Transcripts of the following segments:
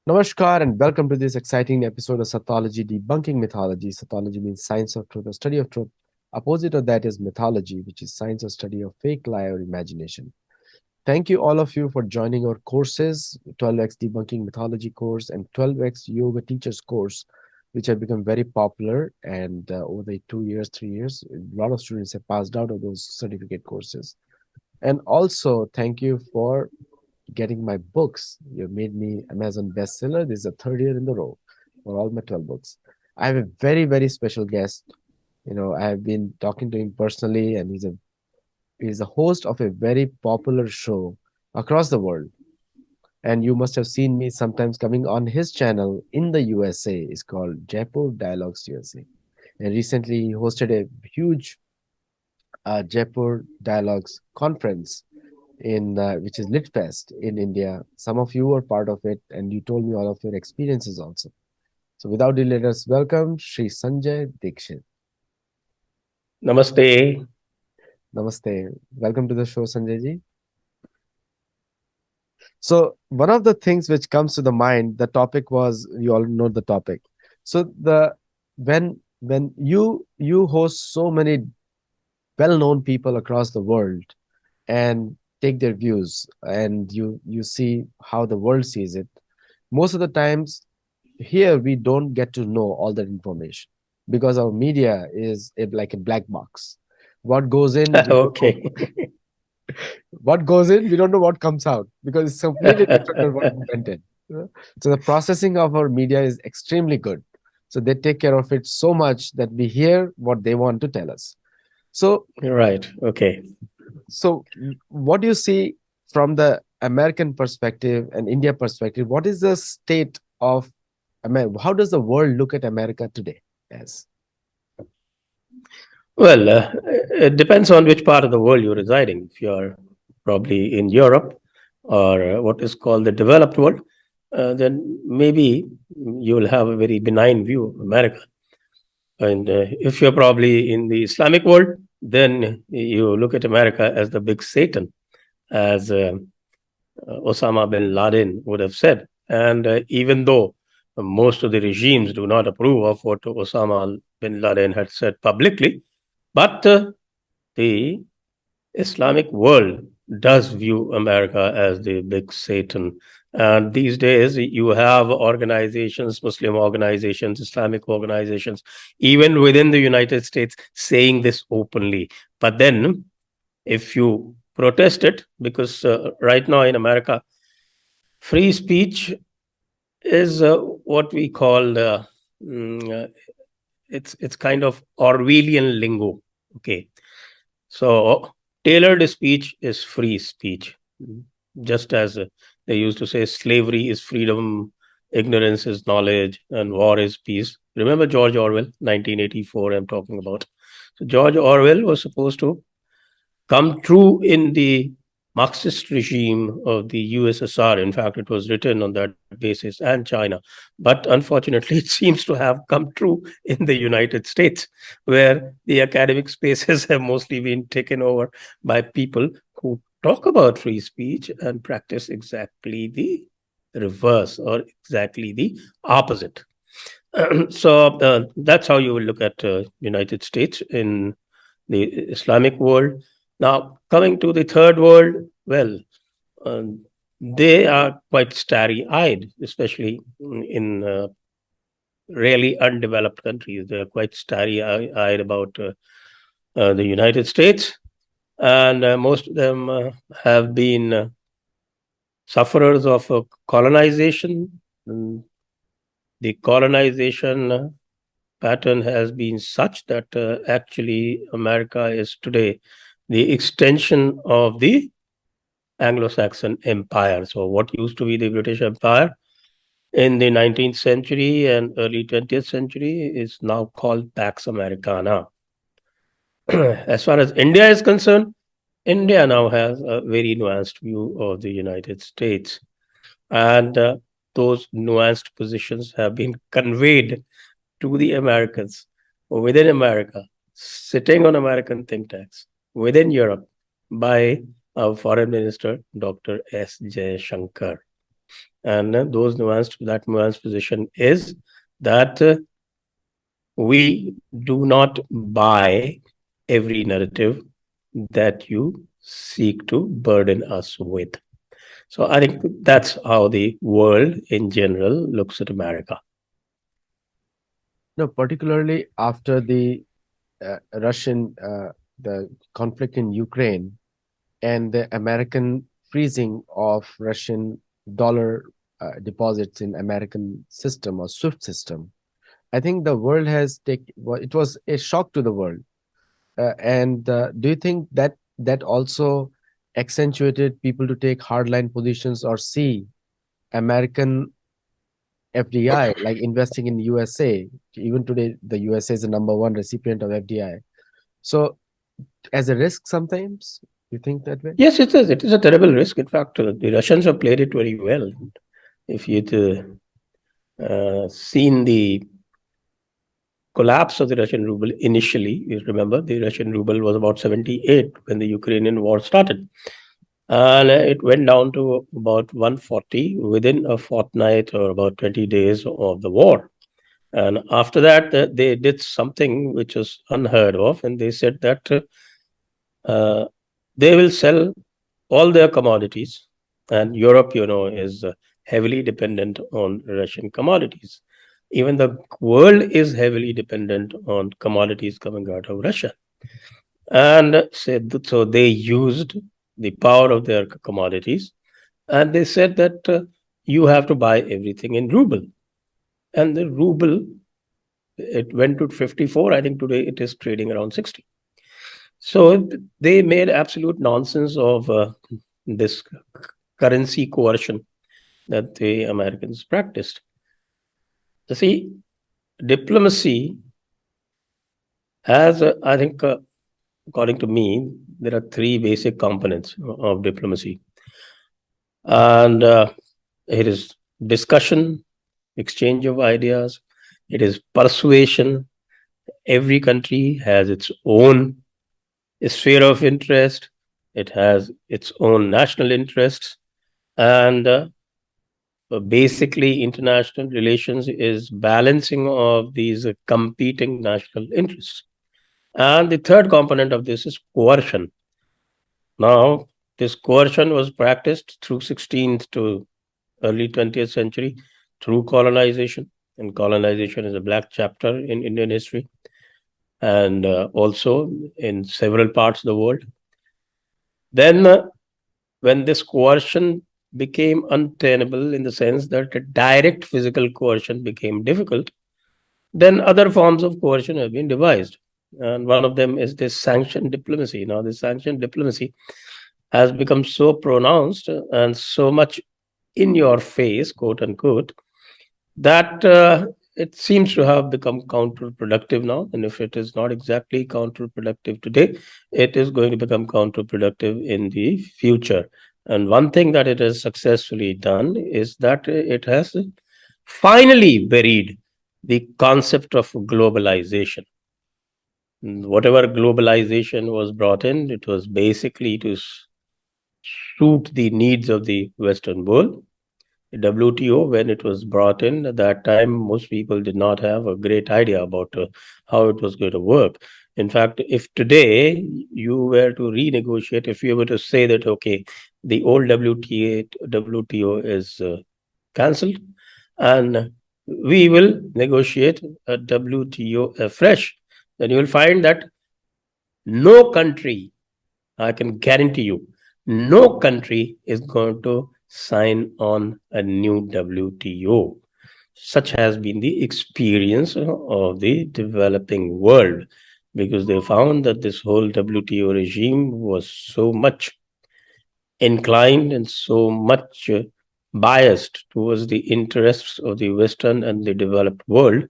Namaskar and welcome to this exciting episode of Sattology Debunking Mythology. Sattology means science of truth or study of truth. Opposite of that is mythology, which is science or study of fake, lie, or imagination. Thank you all of you for joining our courses, 12x Debunking Mythology course and 12x Yoga Teachers course, which have become very popular. And over the 2 years, 3 years, a lot of students have passed out of those certificate courses. And also, thank you for getting my books. You made me Amazon bestseller. This is the third year in the row for all my 12 books. I have a very, very special guest. I have been talking to him personally, and he's a host of a very popular show across the world. And you must have seen me sometimes coming on his channel in the USA. It's called Jaipur Dialogues USA. And recently he hosted a huge Jaipur Dialogues conference in which is Litfest in India. Some of you were part of it, and you told me all of your experiences also. So, without delay, let us welcome Sri Sanjay Dixit. Namaste. Namaste. Welcome to the show, Sanjay ji. So, one of the things which comes to the mind, the topic was you all know the topic. So, the when you host so many well-known people across the world and take their views, and you see how the world sees it, most of the times here we don't get to know all that information because our media is like a black box. What goes in, we don't know. Okay. What goes in, we don't know what comes out because it's completely different than what we went in. So the processing of our media is extremely good. So they take care of it so much that we hear what they want to tell us. So Right. Okay. what do you see from the American perspective and India perspective? What is the state of America? How does the world look at America today as? Well, it depends on which part of the world you're residing. If you're probably in Europe or what is called the developed world, then maybe you'll have a very benign view of America. And if you're probably in the Islamic world, then you look at America as the big Satan, as Osama bin Laden would have said. And even though most of the regimes do not approve of what Osama bin Laden had said publicly, but the Islamic world does view America as the big Satan. And these days, you have organizations, Muslim organizations, Islamic organizations, even within the United States, saying this openly. But then, if you protest it, because right now in America, free speech is what we call mm, uh, it's kind of Orwellian lingo. Okay, so tailored speech is free speech, just as they used to say slavery is freedom, ignorance is knowledge, and war is peace. Remember George Orwell, 1984. I'm talking about. So George Orwell was supposed to come true in the Marxist regime of the USSR. In fact, it was written on that basis, and China. But unfortunately, it seems to have come true in the United States, where the academic spaces have mostly been taken over by people who talk about free speech and practice exactly the reverse or exactly the opposite. So that's how you will look at United States in the Islamic world. Now, coming to the third world, well, um, they are quite starry-eyed, especially in really undeveloped countries. They are quite starry-eyed about the United States, and most of them have been sufferers of colonization. Mm, The colonization pattern has been such that actually America is today the extension of the Anglo-Saxon Empire. So, what used to be the British Empire in the 19th century and early 20th century is now called Pax Americana. As far as India is concerned, India now has a very nuanced view of the United States. And those nuanced positions have been conveyed to the Americans within America, sitting on American think tanks within Europe by our foreign minister, Dr. S. Shankar. And that nuanced position is that we do not buy every narrative that you seek to burden us with. So I think that's how the world in general looks at America. No, particularly after the Russian the conflict in Ukraine and the American freezing of Russian dollar deposits in American system or SWIFT system. I think the world has it was a shock to the world. And do you think that that also accentuated people to take hardline positions or see American FDI, like investing in USA? Even today, the USA is the number one recipient of FDI. So, as a risk, sometimes you think that way? Yes, it is. It is a terrible risk. In fact, the Russians have played it very well. If you'd seen the collapse of the Russian ruble initially, you remember the Russian ruble was about 78 when the Ukrainian war started. And it went down to about 140 within a fortnight or about 20 days of the war. And after that, they did something which was unheard of, and they said that uh, they will sell all their commodities. And Europe, is heavily dependent on Russian commodities. Even the world is heavily dependent on commodities coming out of Russia. And said so they used the power of their commodities, and they said that you have to buy everything in ruble. And the ruble, it went to 54. I think today it is trading around 60. So they made absolute nonsense of this currency coercion that the Americans practiced. You see, diplomacy has, I think, according to me, there are three basic components of diplomacy. And it is discussion, exchange of ideas, it is persuasion. Every country has its own sphere of interest, it has its own national interests, and basically, international relations is balancing of these competing national interests. And the third component of this is coercion. Now, this coercion was practiced through 16th to early 20th century through colonization. And colonization is a black chapter in Indian history and also in several parts of the world. Then, when this coercion became untenable in the sense that a direct physical coercion became difficult, then other forms of coercion have been devised. And one of them is this sanction diplomacy. Now, this sanction diplomacy has become so pronounced and so much in your face, quote unquote, that it seems to have become counterproductive now. And if it is not exactly counterproductive today, it is going to become counterproductive in the future. And one thing that it has successfully done is that it has finally buried the concept of globalization. Whatever globalization was brought in, it was basically to suit the needs of the Western world. WTO, when it was brought in at that time, most people did not have a great idea about how it was going to work. In fact, if today you were to renegotiate, if you were to say that, okay, the old WTO is cancelled and we will negotiate a WTO afresh, then you will find that no country, I can guarantee you, no country is going to sign on a new WTO. Such has been the experience of the developing world because they found that this whole WTO regime was so much inclined and so much biased towards the interests of the Western and the developed world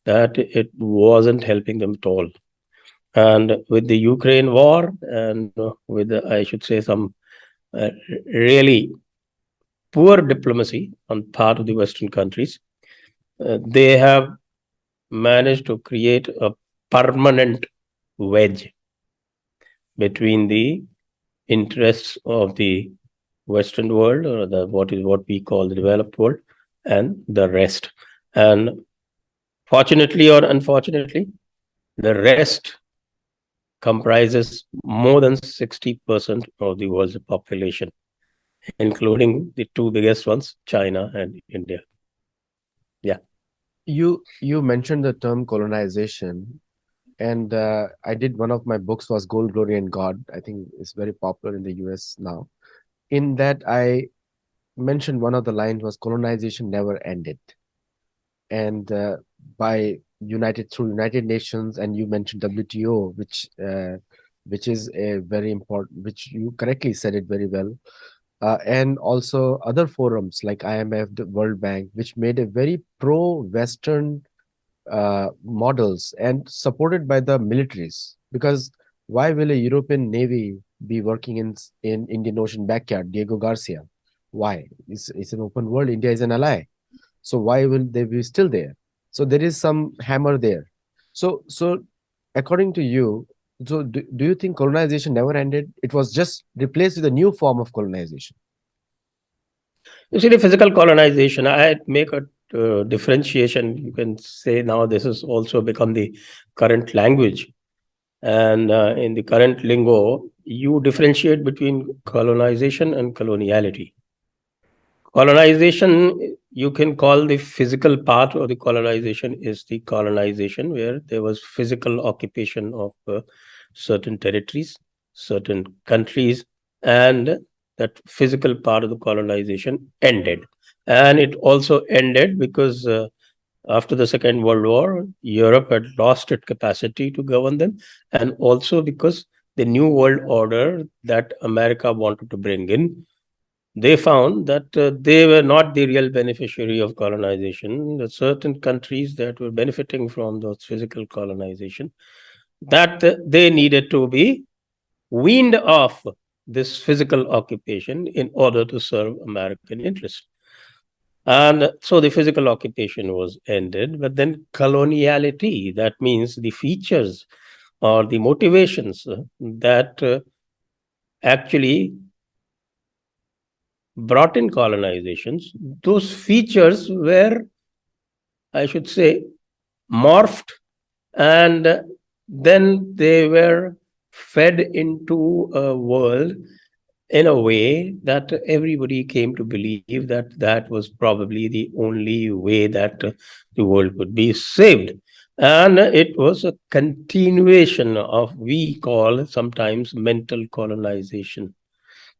that it wasn't helping them at all. And with the Ukraine war and with, I should say, some uh, really poor diplomacy on part of the Western countries, they have managed to create a permanent wedge between the interests of the Western world, or the what we call the developed world, and the rest. And fortunately or unfortunately, the rest comprises more than 60% of the world's population, including the two biggest ones, China and India. Yeah. You mentioned the term colonization, and I did one of my books was Gold, Glory, and God. I think it's very popular in the US now. In that, I mentioned one of the lines was colonization never ended, and by United through United Nations, and you mentioned WTO, which is a very important, which you correctly said it very well, and also other forums like IMF, the World Bank, which made a very pro-Western models and supported by the militaries. Because why will a European navy be working in Indian Ocean backyard? Diego Garcia, why? It's an open world. India is an ally, so why will they be still there? So there is some hammer there. So according to you, so do you think colonization never ended? It was just replaced with a new form of colonization. You see, the physical colonization, I make a differentiation. You can say now this has also become the current language. And in the current lingo, you differentiate between colonization and coloniality. Colonization, you can call the physical part of the colonization is the colonization where there was physical occupation of certain territories, certain countries, and that physical part of the colonization ended. And it also ended because after the Second World War, Europe had lost its capacity to govern them, and also because the New World Order that America wanted to bring in, they found that they were not the real beneficiary of colonization. The certain countries that were benefiting from those physical colonization, that they needed to be weaned off this physical occupation in order to serve American interests. And so the physical occupation was ended, but then coloniality, that means the features or the motivations that actually brought in colonizations, those features were, I should say, morphed, and then they were fed into a world in a way that everybody came to believe that that was probably the only way that the world could be saved. And it was a continuation of, we call sometimes, mental colonization.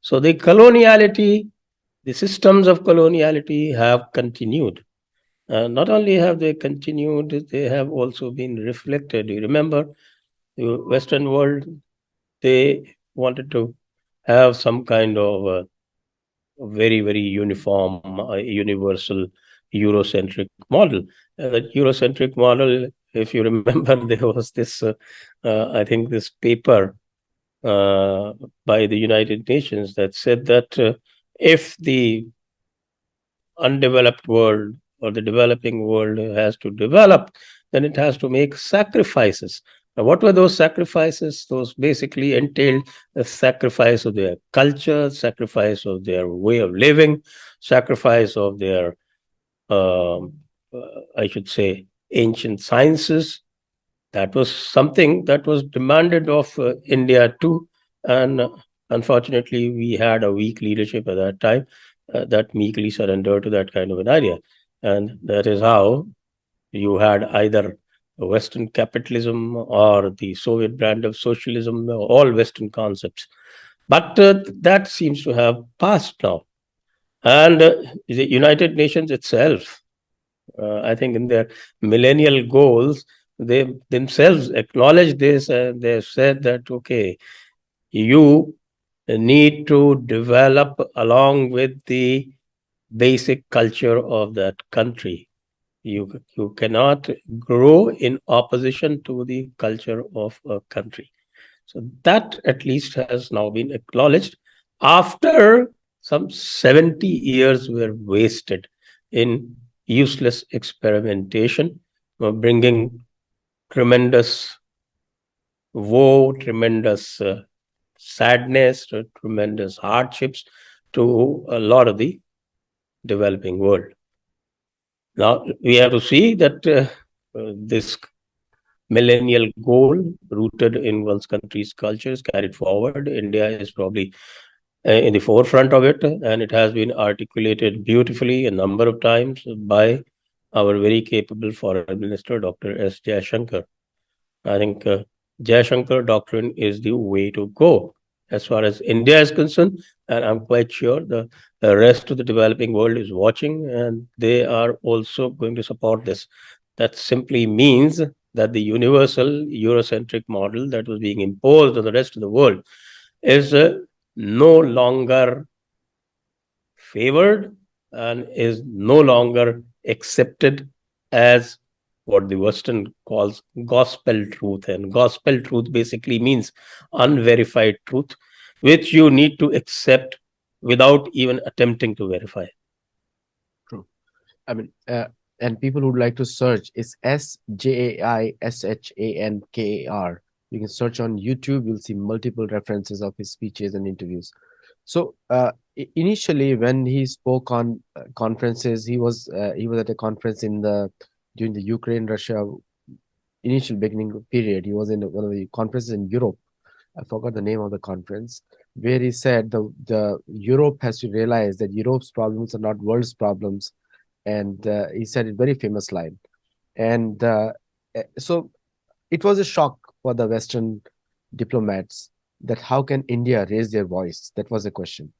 So the coloniality, the systems of coloniality have continued. Not only have they continued, they have also been reflected. You remember, the Western world, they wanted to have some kind of very, very uniform, universal Eurocentric model. That Eurocentric model, if you remember, there was this, I think, this paper uh, by the United Nations that said that if the undeveloped world or the developing world has to develop, then it has to make sacrifices. Now, what were those sacrifices? Those basically entailed the sacrifice of their culture, sacrifice of their way of living, sacrifice of their, I should say, ancient sciences. That was something that was demanded of India too. And unfortunately, we had a weak leadership at that time that meekly surrendered to that kind of an idea. And that is how you had either Western capitalism or the Soviet brand of socialism, all Western concepts. But that seems to have passed now. And the United Nations itself, I think in their millennial goals, they themselves acknowledge this, and they've said that, okay, you need to develop along with the basic culture of that country. You cannot grow in opposition to the culture of a country. So that at least has now been acknowledged after some 70 years were wasted in useless experimentation, bringing tremendous woe, tremendous sadness, tremendous hardships to a lot of the developing world. Now, we have to see that this millennial goal rooted in one's country's culture is carried forward. India is probably in the forefront of it, and it has been articulated beautifully a number of times by our very capable foreign minister, Dr. S. Jaishankar. I think Jaishankar doctrine is the way to go as far as India is concerned, and I'm quite sure the rest of the developing world is watching, and they are also going to support this. That simply means that the universal Eurocentric model that was being imposed on the rest of the world is no longer favored and is no longer accepted as what the Western calls gospel truth. And gospel truth basically means unverified truth, which you need to accept without even attempting to verify. True. I mean, and people who would like to search, it's Sjaishankar. You can search on YouTube. You'll see multiple references of his speeches and interviews. So initially, when he spoke on conferences, he was at a conference in the during the Ukraine Russia initial beginning period. He was in one of the conferences in Europe. I forgot the name of the conference, where he said the Europe has to realize that Europe's problems are not world's problems, and he said a very famous line. And so it was a shock for the Western diplomats that how can India raise their voice? That was the question.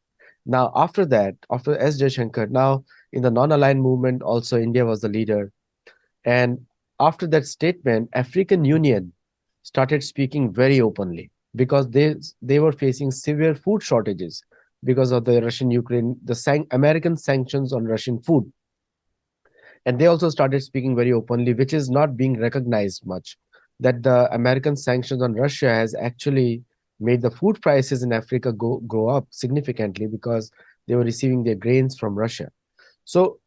Now, after that, after S. Jaishankar, now in the non-aligned movement, also India was the leader. And after that statement, African Union started speaking very openly because they were facing severe food shortages because of the Russian Ukraine, the American sanctions on Russian food. And they also started speaking very openly, which is not being recognized much, that the American sanctions on Russia has actually made the food prices in Africa go up significantly because they were receiving their grains from Russia. So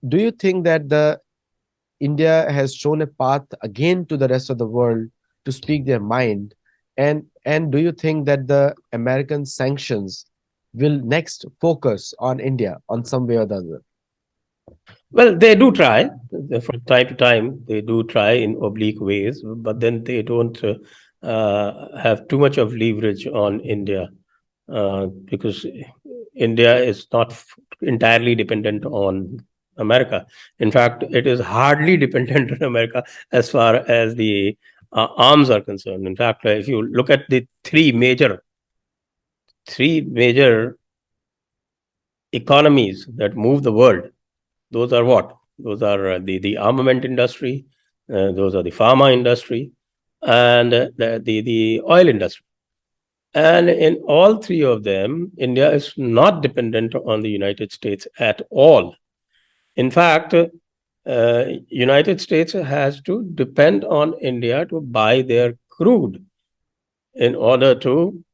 do you think that the India has shown a path again to the rest of the world to speak their mind? And do you think that the American sanctions will next focus on India on some way or the other? Well, they do try from time to time. They do try in oblique ways, but then they don't have too much of leverage on India because India is not entirely dependent on America. In fact, it is hardly dependent on America as far as the arms are concerned. In fact, if you look at the three major economies that move the world, those are what? Those are the armament industry, those are the pharma industry, and the oil industry. And in all three of them, India is not dependent on the United States at all. In fact, United States has to depend on India to buy their crude in order to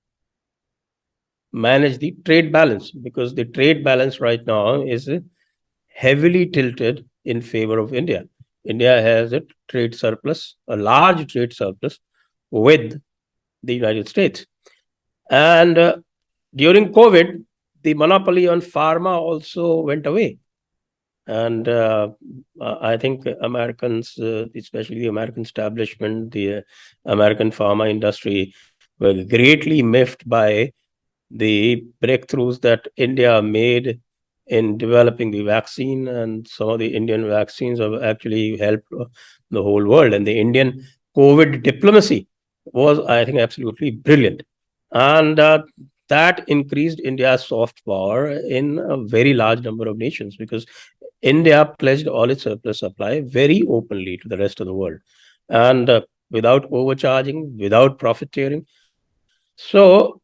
manage the trade balance, because the trade balance right now is heavily tilted in favor of India. India has a trade surplus, a large trade surplus with the United States. And during COVID, the monopoly on pharma also went away. And I think Americans, especially the American establishment, the American pharma industry, were greatly miffed by the breakthroughs that India made in developing the vaccine, and some of the Indian vaccines have actually helped the whole world. And the Indian COVID diplomacy was, I think, absolutely brilliant. And that increased India's soft power in a very large number of nations because India pledged all its surplus supply very openly to the rest of the world and without overcharging, without profiteering. So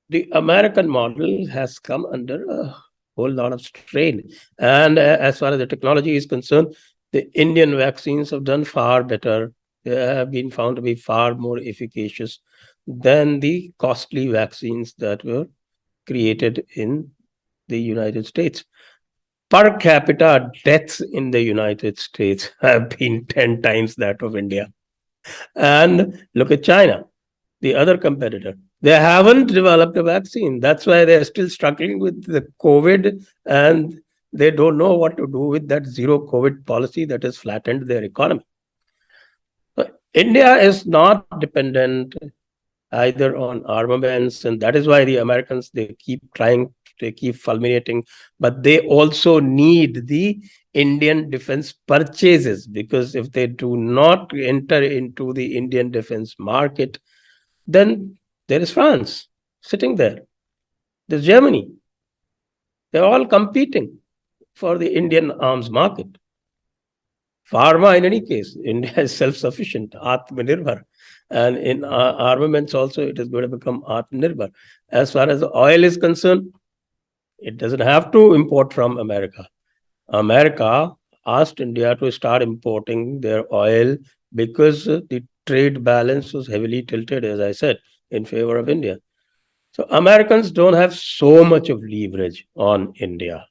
the American model has come under a whole lot of strain. And as far as the technology is concerned, the Indian vaccines have done far better. They have been found to be far more efficacious than the costly vaccines that were created in the United States. Per capita deaths in the United States have been 10 times that of India. And look at China, the other competitor. They haven't developed a vaccine. That's why they're still struggling with the COVID, and they don't know what to do with that zero COVID policy that has flattened their economy. So India is not dependent either on armaments, and that is why the Americans they keep fulminating, but they also need the Indian defense purchases, because if they do not enter into the Indian defense market, then there is France sitting there. There's Germany. They're all competing for the Indian arms market. Pharma, in any case, India is self-sufficient, Atmanirbhar. And in armaments also, it is going to become Atmanirbhar. As far as oil is concerned, it doesn't have to import from America. America asked India to start importing their oil because the trade balance was heavily tilted, as I said, in favor of India. So Americans don't have so much of leverage on India.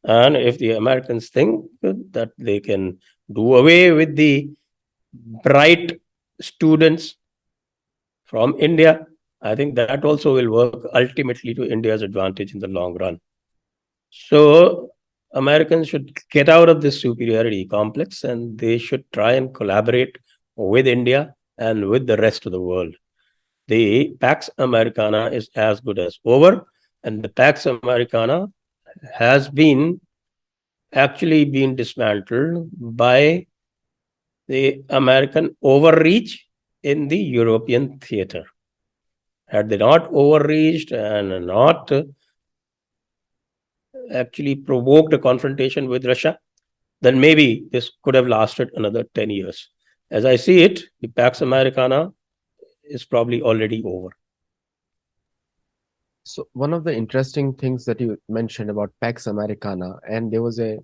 And if the Americans think that they can do away with the bright students from India, I think that also will work ultimately to India's advantage in the long run. So Americans should get out of this superiority complex, and they should try and collaborate with India and with the rest of the world. The Pax Americana is as good as over, and the Pax Americana has been actually been dismantled by the American overreach in the European theater. Had they not overreached and not actually provoked a confrontation with Russia, then maybe this could have lasted another 10 years. As I see it, the Pax Americana is probably already over. So one of the interesting things that you mentioned about Pax Americana, and there was a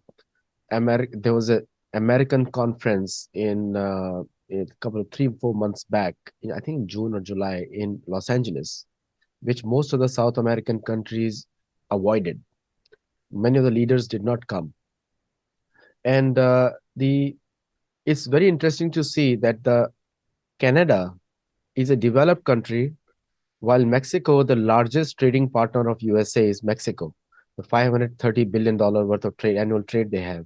American conference in a couple of 3 4 months back, I think in June or July in Los Angeles, which most of the South American countries avoided. Many of the leaders did not come, and the it's very interesting to see that the Canada is a developed country, while Mexico, the largest trading partner of USA, is Mexico. The $530 billion worth of trade annual trade they have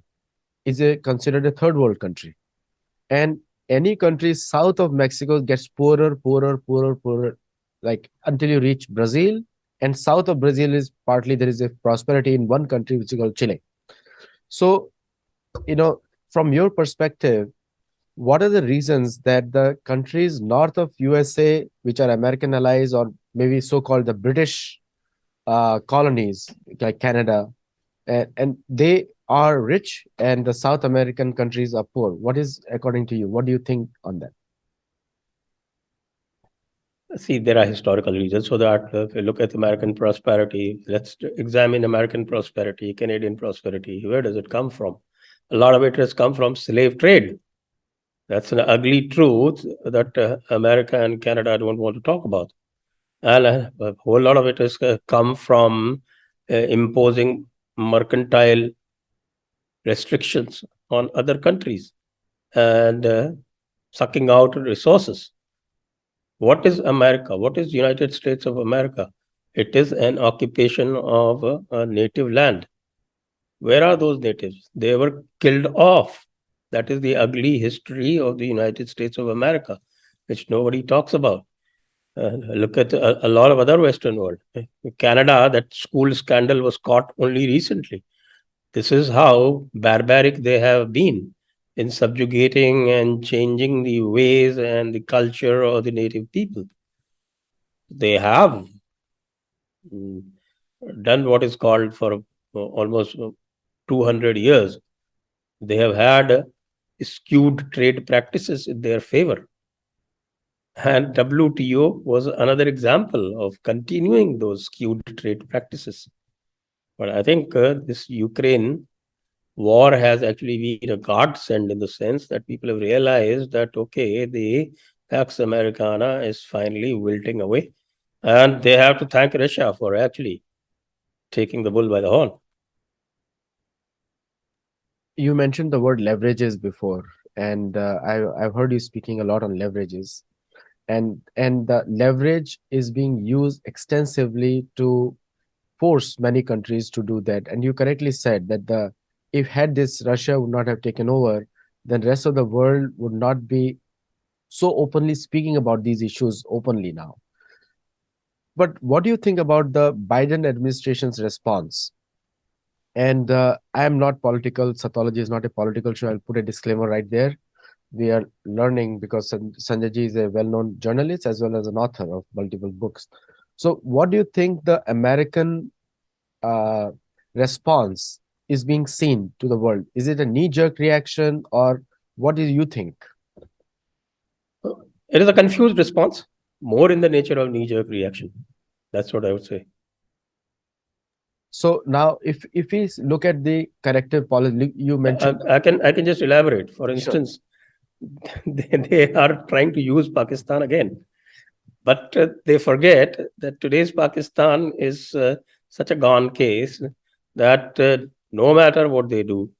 is considered a third world country. And any country south of Mexico gets poorer, poorer, poorer, poorer, like until you reach Brazil. And south of Brazil is partly there is a prosperity in one country which is called Chile. So, you know, from your perspective, what are the reasons that the countries north of USA, which are American allies or maybe so-called the British colonies like Canada, and they are rich and the South American countries are poor? What is, according to you, what do you think on that? See, there are historical reasons for that. If you look at American prosperity, let's examine American prosperity, Canadian prosperity. Where does it come from? A lot of it has come from slave trade. That's an ugly truth that America and Canada don't want to talk about. And a whole lot of it has come from imposing mercantile restrictions on other countries and sucking out resources. What is America? What is United States of America? It is an occupation of a native land. Where are those natives? They were killed off. That is the ugly history of the United States of America, which nobody talks about. Look at a lot of other Western world. Canada, that school scandal was caught only recently. This is how barbaric they have been in subjugating and changing the ways and the culture of the native people. They have mm, done what is called for almost 200 years. They have had skewed trade practices in their favor. And WTO was another example of continuing those skewed trade practices. But I think this Ukraine war has actually been a godsend in the sense that people have realized that, okay, the Pax Americana is finally wilting away. And they have to thank Russia for actually taking the bull by the horn. You mentioned the word leverages before, and I've heard you speaking a lot on leverages. and the leverage is being used extensively to force many countries to do that. And you correctly said that the if had this Russia would not have taken over, then rest of the world would not be so openly speaking about these issues openly now. But what do you think about the Biden administration's response? And I am not political. Sattology is not a political show. I'll put a disclaimer right there. We are learning because Sanjay ji is a well-known journalist as well as an author of multiple books. So, what do you think the American uh, response is being seen to the world? Is it a knee-jerk reaction, or what do you think? It is a confused response, more in the nature of knee-jerk reaction. That's what I would say. So now, if we look at the corrective policy, you mentioned. I can just elaborate. For Sure. instance, they are trying to use Pakistan again, but they forget that today's Pakistan is such a gone case that no matter what they do,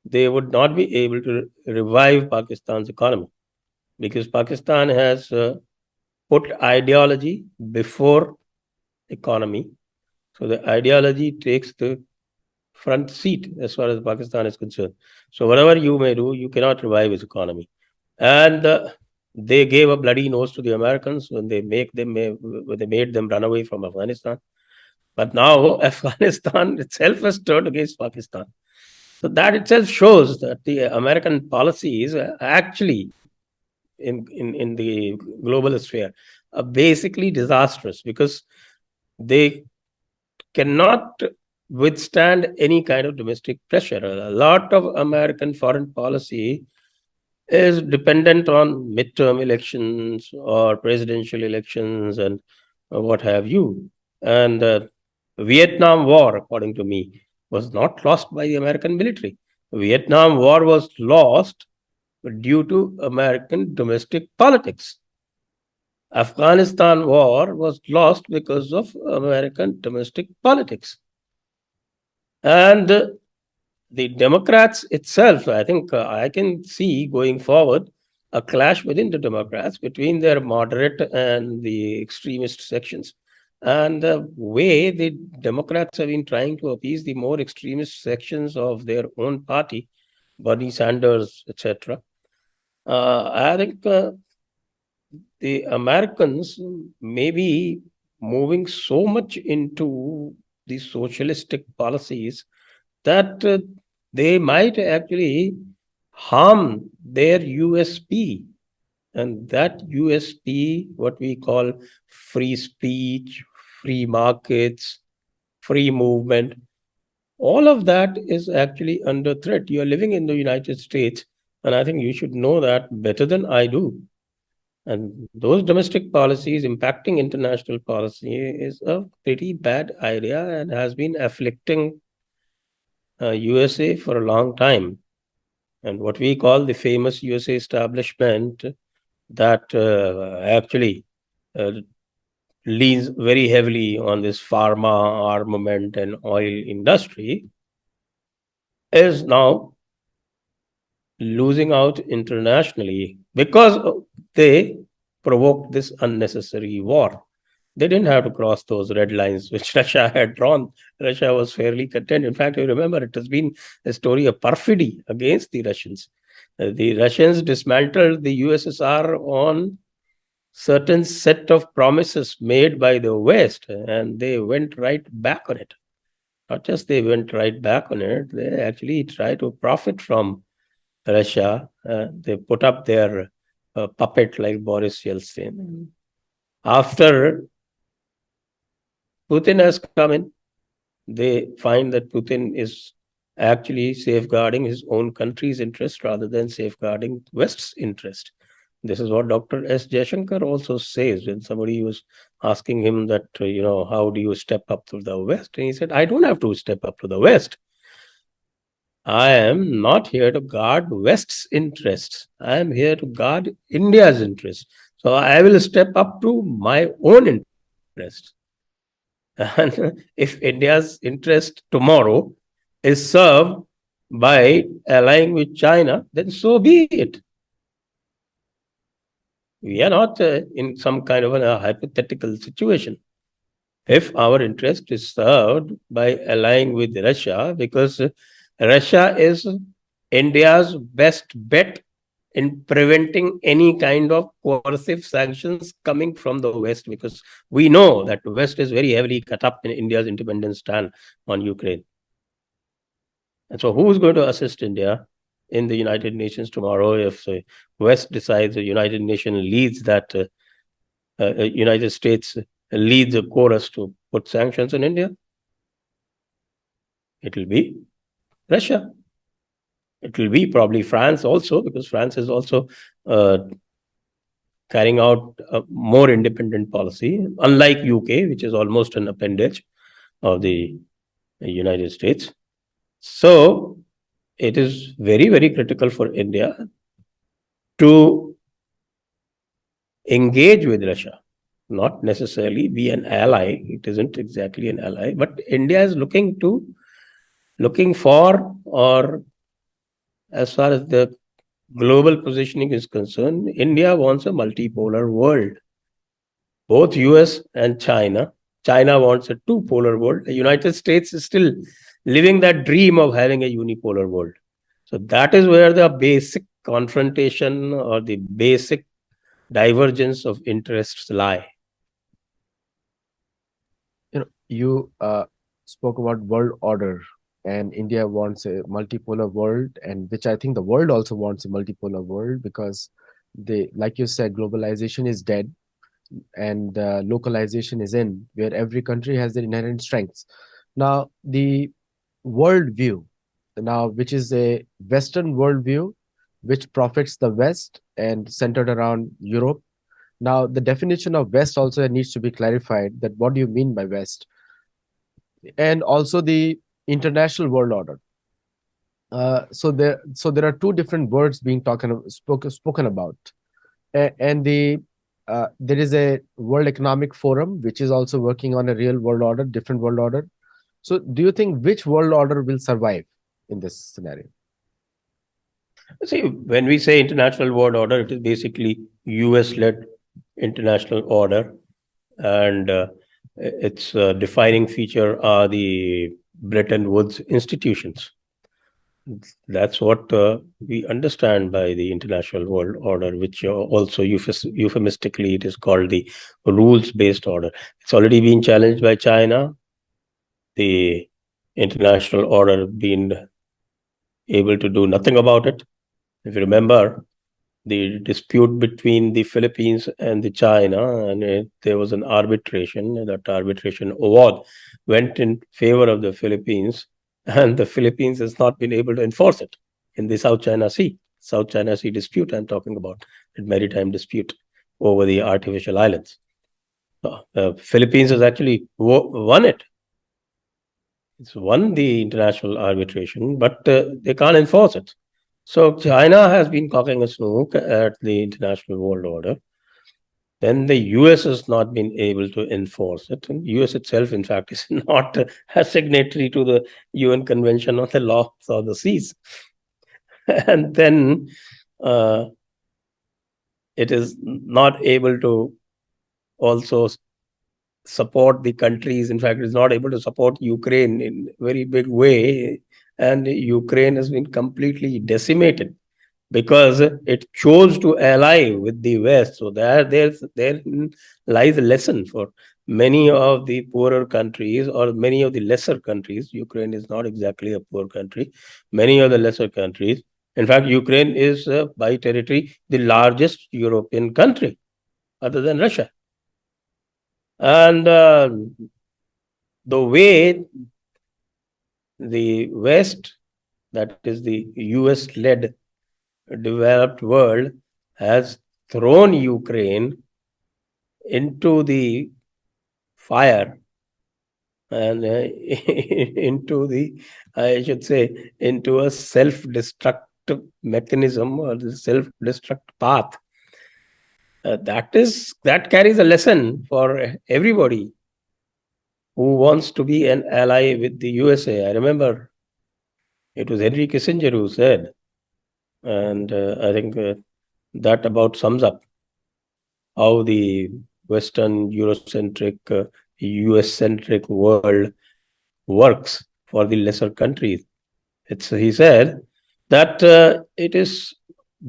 they would not be able to revive Pakistan's economy because Pakistan has put ideology before economy. So the ideology takes the front seat as far as Pakistan is concerned. So whatever you may do, you cannot revive its economy. And they gave a bloody nose to the Americans when they made them run away from Afghanistan. But now Afghanistan itself has turned against Pakistan. So that itself shows that the American policies are actually in the global sphere are basically disastrous because they cannot withstand any kind of domestic pressure. A lot of American foreign policy is dependent on midterm elections or presidential elections and what have you. And Vietnam War, according to me, was not lost by the American military. Vietnam War was lost due to American domestic politics. Afghanistan war was lost because of American domestic politics. And the Democrats itself, I think I can see going forward a clash within the Democrats between their moderate and the extremist sections. And the way the Democrats have been trying to appease the more extremist sections of their own party, Bernie Sanders, etc., I think the Americans may be moving so much into the socialistic policies that they might actually harm their USP. And that USP, what we call free speech, free markets, free movement, all of that is actually under threat. You are living in the United States, and I think you should know that better than I do. And those domestic policies impacting international policy is a pretty bad idea and has been afflicting USA for a long time. And what we call the famous USA establishment that actually uh, leans very heavily on this pharma, armament, and oil industry is now losing out internationally because they provoked this unnecessary war. They didn't have to cross those red lines which Russia had drawn. Russia was fairly content. In fact, you remember it has been a story of perfidy against the Russians. The Russians dismantled the USSR on certain set of promises made by the West, and they went right back on it. Not just they went right back on it, they actually tried to profit from Russia. They put up their puppet like Boris Yeltsin. After Putin has come in, they find that Putin is actually safeguarding his own country's interest rather than safeguarding West's interest. This is what Dr. S. Jaishankar also says when somebody was asking him that, how do you step up to the West? And he said, I don't have to step up to the West. I am not here to guard West's interests. I am here to guard India's interests. So I will step up to my own interests. And if India's interest tomorrow is served by allying with China, then so be it. We are not in some kind of a hypothetical situation. If our interest is served by allying with Russia, because Russia is India's best bet in preventing any kind of coercive sanctions coming from the West, because we know that the West is very heavily cut up in India's independence stand on Ukraine. And so, who is going to assist India in the United Nations tomorrow if the West decides the United Nations leads that United States leads the chorus to put sanctions in India? It will be Russia. It will be probably France also, because France is also uh, carrying out a more independent policy, unlike UK, which is almost an appendage of the United States. So it is very, very critical for India to engage with Russia, not necessarily be an ally. It isn't exactly an ally, but India is looking for, or as far as the global positioning is concerned, India wants a multipolar world. Both US and China wants a two polar world. The United States is still living that dream of having a unipolar world. So that is where the basic confrontation or the basic divergence of interests lie. You spoke about world order, and India wants a multipolar world, and which I think the world also wants a multipolar world because they, like you said, globalization is dead and localization is in, where every country has their inherent strengths. Now, the world view, now which is a Western worldview, which profits the West and centered around Europe. Now, the definition of West also needs to be clarified. That what do you mean by West? And also the international world order. So there are two different words being spoken about, and there is a World Economic Forum which is also working on a real world order, different world order. So, do you think which world order will survive in this scenario? See, when we say international world order, it is basically US led international order, and its defining feature are the Bretton Woods institutions. That's what we understand by the international world order, which also euphemistically it is called the rules-based order. It's already been challenged by China. The international order being able to do nothing about it. If you remember, the dispute between the Philippines and the China, and there was an arbitration, and that arbitration award went in favor of the Philippines, and the Philippines has not been able to enforce it in the South China Sea dispute I'm talking about, the maritime dispute over the artificial islands. Philippines has actually won it. It's won the international arbitration, but they can't enforce it. So China has been cocking a snook at the international world order. Then the US has not been able to enforce it. And US itself, in fact, is not a signatory to the UN Convention on the Laws of the Seas. And then uh, it is not able to also support the countries. In fact, it's not able to support Ukraine in a very big way. And Ukraine has been completely decimated because it chose to ally with the West. So there lies a lesson for many of the poorer countries or many of the lesser countries. Ukraine is not exactly a poor country. Many of the lesser countries. In fact, Ukraine is by territory the largest European country other than Russia. And the way the West, that is the US led developed world, has thrown Ukraine into the fire and into the, I should say, into a self destructive mechanism or the self destruct path. That carries a lesson for everybody who wants to be an ally with the USA. I remember it was Henry Kissinger who said, and I think that about sums up how the Western Eurocentric, US centric world works for the lesser countries. He said that it is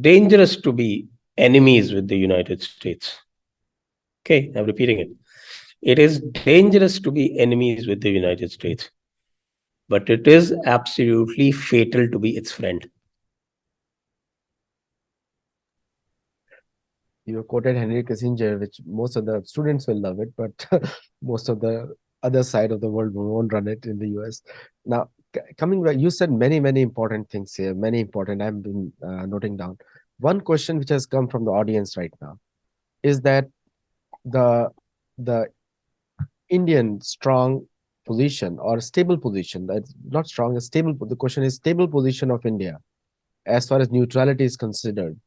dangerous to be enemies with the United States. Okay, I'm repeating it. It is dangerous to be enemies with the United States, but it is absolutely fatal to be its friend. You quoted Henry Kissinger, which most of the students will love it, but most of the other side of the world won't run it in the US. Now, coming back, you said many, many important things here, many important. I've been noting down. One question which has come from the audience right now is that the the Indian strong position or stable position, that's not strong, a stable. The question is stable position of India as far as neutrality is considered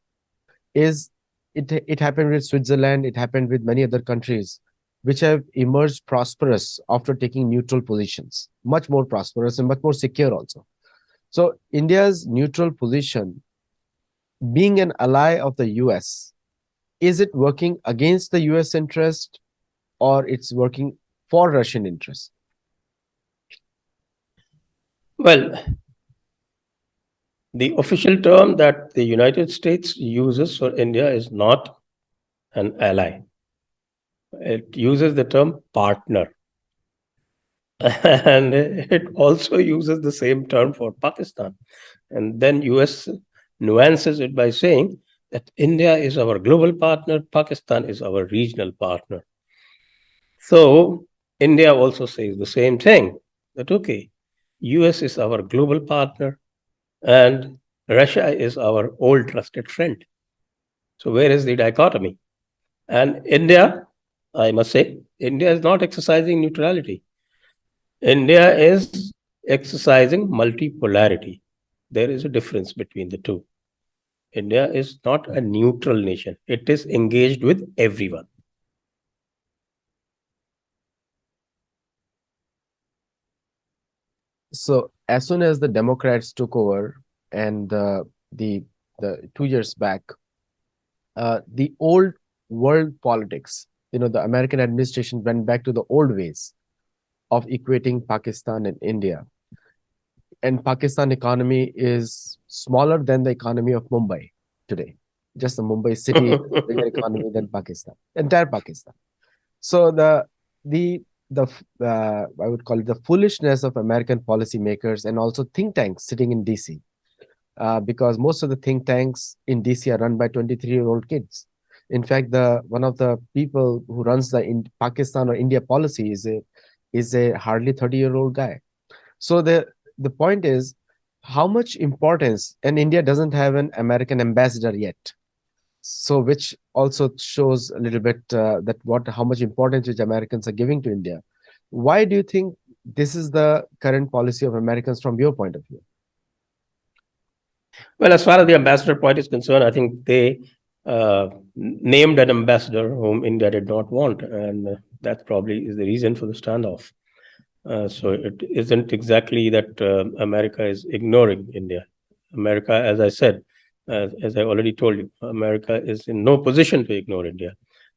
is it happened with Switzerland, it happened with many other countries which have emerged prosperous after taking neutral positions, much more prosperous and much more secure also. So India's neutral position, being an ally of the US, is it working against the US interest or it's working for Russian interest? Well, the official term that the United States uses for India is not an ally. It uses the term partner. And it also uses the same term for Pakistan. And then US nuances it by saying that India is our global partner, Pakistan is our regional partner. So India also says the same thing, that okay, US is our global partner and Russia is our old trusted friend. So where is the dichotomy? And India, I must say, India is not exercising neutrality. India is exercising multipolarity. There is a difference between the two. India is not a neutral nation. It is engaged with everyone. So as soon as the Democrats took over and the 2 years back, the old world politics, the American administration went back to the old ways of equating Pakistan and India. And Pakistan economy is smaller than the economy of Mumbai today. Just the Mumbai city is a bigger economy than Pakistan, entire Pakistan. So the I would call it the foolishness of American policymakers and also think tanks sitting in DC, because most of the think tanks in DC are run by 23-year-old kids. In fact, the one of the people who runs the in Pakistan or India policy is a hardly 30-year-old guy. So the point is how much importance, and India doesn't have an American ambassador yet. So which also shows a little bit that what how much importance which Americans are giving to India. Why do you think this is the current policy of Americans from your point of view? Well, as far as the ambassador point is concerned, I think they named an ambassador whom India did not want, and that probably is the reason for the standoff. So it isn't exactly that America is ignoring India. America, as I said, as I already told you, America is in no position to ignore India.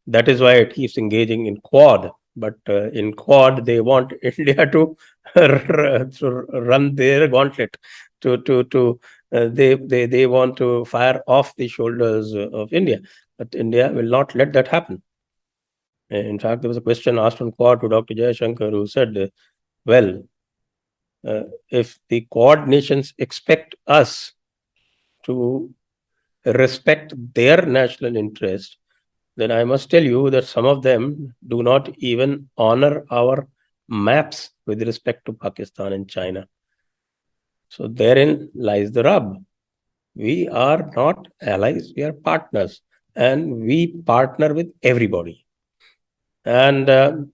That is why it keeps engaging in Quad. But in Quad, they want India to run their gauntlet. They want to fire off the shoulders of India, but India will not let that happen. In fact, there was a question asked on Quad to Dr. Jayashankar, who said, "Well, if the Quad nations expect us to respect their national interest, then I must tell you that some of them do not even honor our maps with respect to Pakistan and China." So therein lies the rub. We are not allies, we are partners, and we partner with everybody. And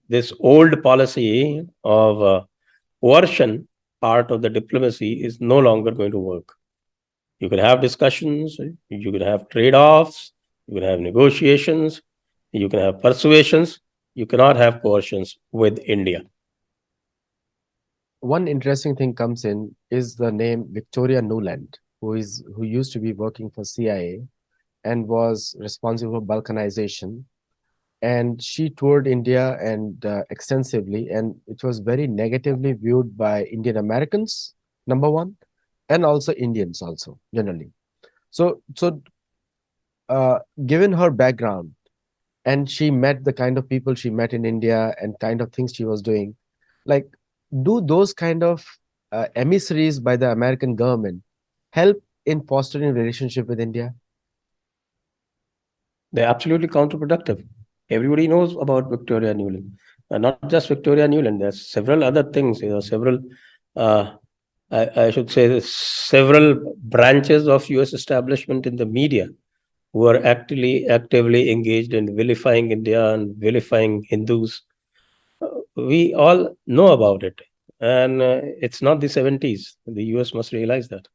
this old policy of coercion, part of the diplomacy, is no longer going to work. You can have discussions, you can have trade offs, you can have negotiations, you can have persuasions. You cannot have coercions with India. One interesting thing comes in is the name Victoria Nuland, who used to be working for CIA and was responsible for balkanization. and she toured India and extensively, and it was very negatively viewed by Indian Americans, number one, and also Indians also generally. So, given her background, and she met the kind of people she met in India and kind of things she was doing, like, do those kind of emissaries by the American government help in fostering relationship with India? They're absolutely counterproductive. Everybody knows about Victoria Newland. Not just Victoria Newland, there's several other things, several, uh, I should say, there's several branches of US establishment in the media who are actively engaged in vilifying India and vilifying Hindus. We all know about it. And it's not the 70s. The US must realize that.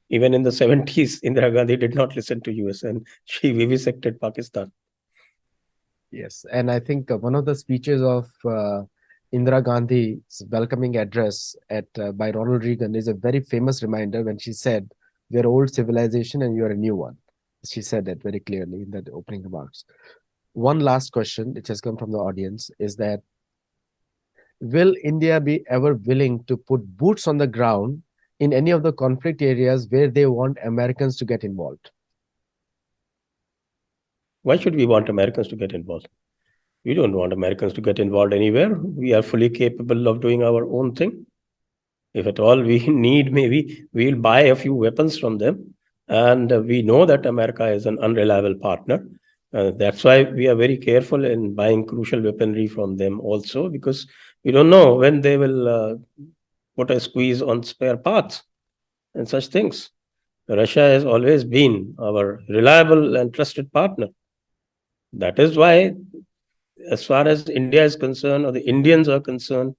Even in the 70s, Indira Gandhi did not listen to US and she vivisected Pakistan. Yes, and I think one of the speeches of Indira Gandhi's welcoming address at by Ronald Reagan is a very famous reminder when she said, "We are old civilization and you are a new one." She said that very clearly in that opening remarks. One last question, which has come from the audience, is that will India be ever willing to put boots on the ground in any of the conflict areas where they want Americans to get involved? Why should we want Americans to get involved? We don't want Americans to get involved anywhere. We are fully capable of doing our own thing. If at all we need, maybe we'll buy a few weapons from them. And we know that America is an unreliable partner. That's why we are very careful in buying crucial weaponry from them also, because we don't know when they will put a squeeze on spare parts and such things. Russia has always been our reliable and trusted partner. That is why, as far as India is concerned, or the Indians are concerned,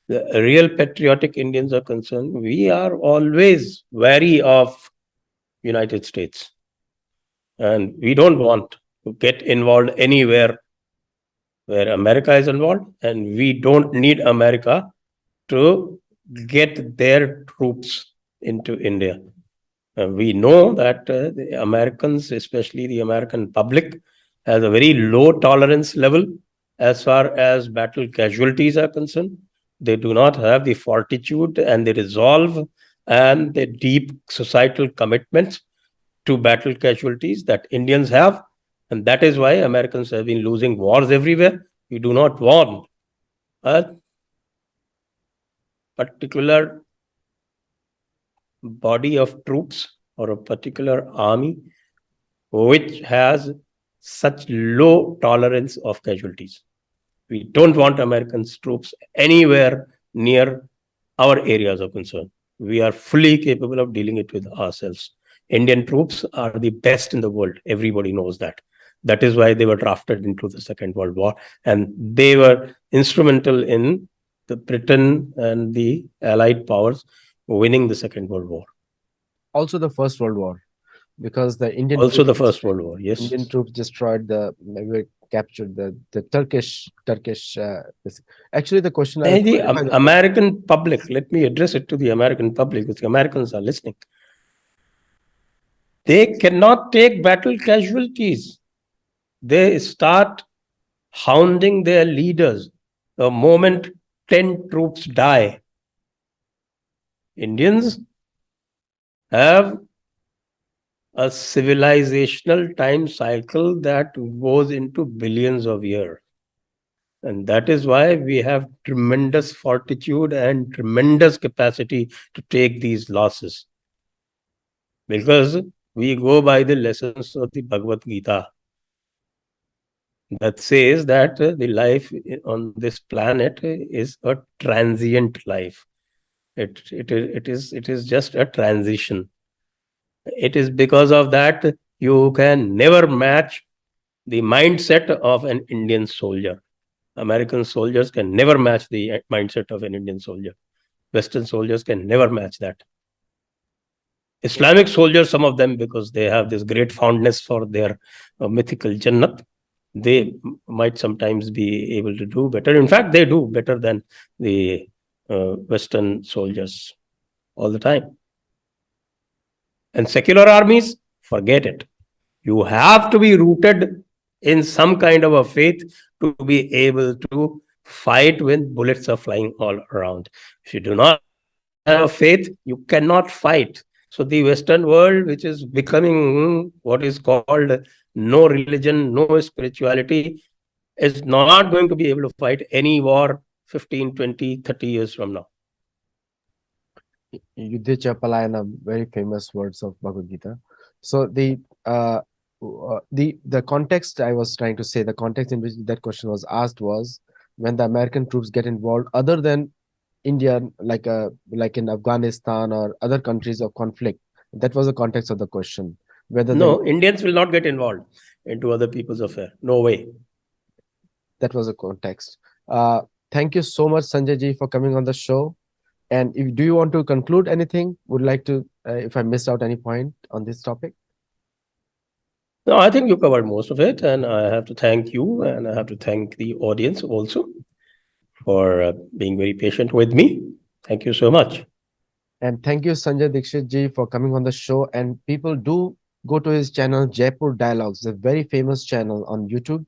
the real patriotic Indians are concerned, we are always wary of United States, and we don't want to get involved anywhere where America is involved, and we don't need America to get their troops into India. We know that the Americans, especially the American public, has a very low tolerance level as far as battle casualties are concerned. They do not have the fortitude and the resolve and the deep societal commitments to battle casualties that Indians have. And that is why Americans have been losing wars everywhere. We do not want a particular body of troops or a particular army which has such low tolerance of casualties. We don't want Americans troops anywhere near our areas of concern. We are fully capable of dealing it with ourselves. Indian troops are the best in the world. Everybody knows that. That is why they were drafted into the Second World War, and they were instrumental in the Britain and the Allied powers winning the Second World War. Also, the First World War, because the Also, the First World War. Yes. Indian troops destroyed maybe captured the Turkish. Actually, the question I'll And the qualify the question. American public, let me address it to the American public, because the Americans are listening. They cannot take battle casualties. They start hounding their leaders. The moment 10 troops die, Indians have a civilizational time cycle that goes into billions of years. And that is why we have tremendous fortitude and tremendous capacity to take these losses. Because we go by the lessons of the Bhagavad Gita that says that the life on this planet is a transient life. It is just a transition. It is because of that you can never match the mindset of an Indian soldier. American soldiers can never match the mindset of an Indian soldier. Western soldiers can never match that. Islamic soldiers, some of them, because they have this great fondness for their mythical Jannat, they might sometimes be able to do better. In fact, they do better than the Western soldiers all the time. And secular armies, forget it. You have to be rooted in some kind of a faith to be able to fight when bullets are flying all around. If you do not have a faith, you cannot fight. So the Western world, which is becoming what is called no religion, no spirituality, is not going to be able to fight any war 15, 20, 30 years from now. Yudhya Palayana, very famous words of Bhagavad Gita. So the context I was trying to say, the context in which that question was asked was when the American troops get involved, other than India, like in Afghanistan or other countries of conflict. That was the context of the question. Whether the No, Indians will not get involved into other people's affair. No way. That was a context. Thank you so much, Sanjay ji, for coming on the show. And if do you want to conclude anything? Would like to, if I missed out any point on this topic? No, I think you covered most of it, and I have to thank you, and I have to thank the audience also for being very patient with me. Thank you so much. And thank you, Sanjay Dixit ji, for coming on the show. And people do go to his channel, Jaipur Dialogues, a very famous channel on YouTube,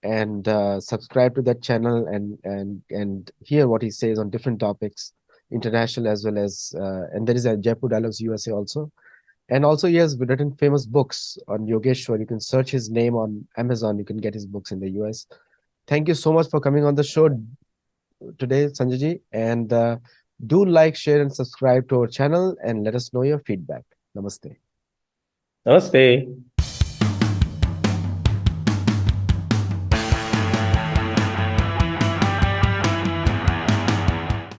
and subscribe to that channel and hear what he says on different topics, international as well as and there is a Jaipur Dialogues USA also. And also he has written famous books on Yogeshwar. You can search his name on Amazon. You can get his books in the US. Thank you so much for coming on the show today, Sanjay ji. And do like, share, and subscribe to our channel and let us know your feedback. Namaste. Namaste.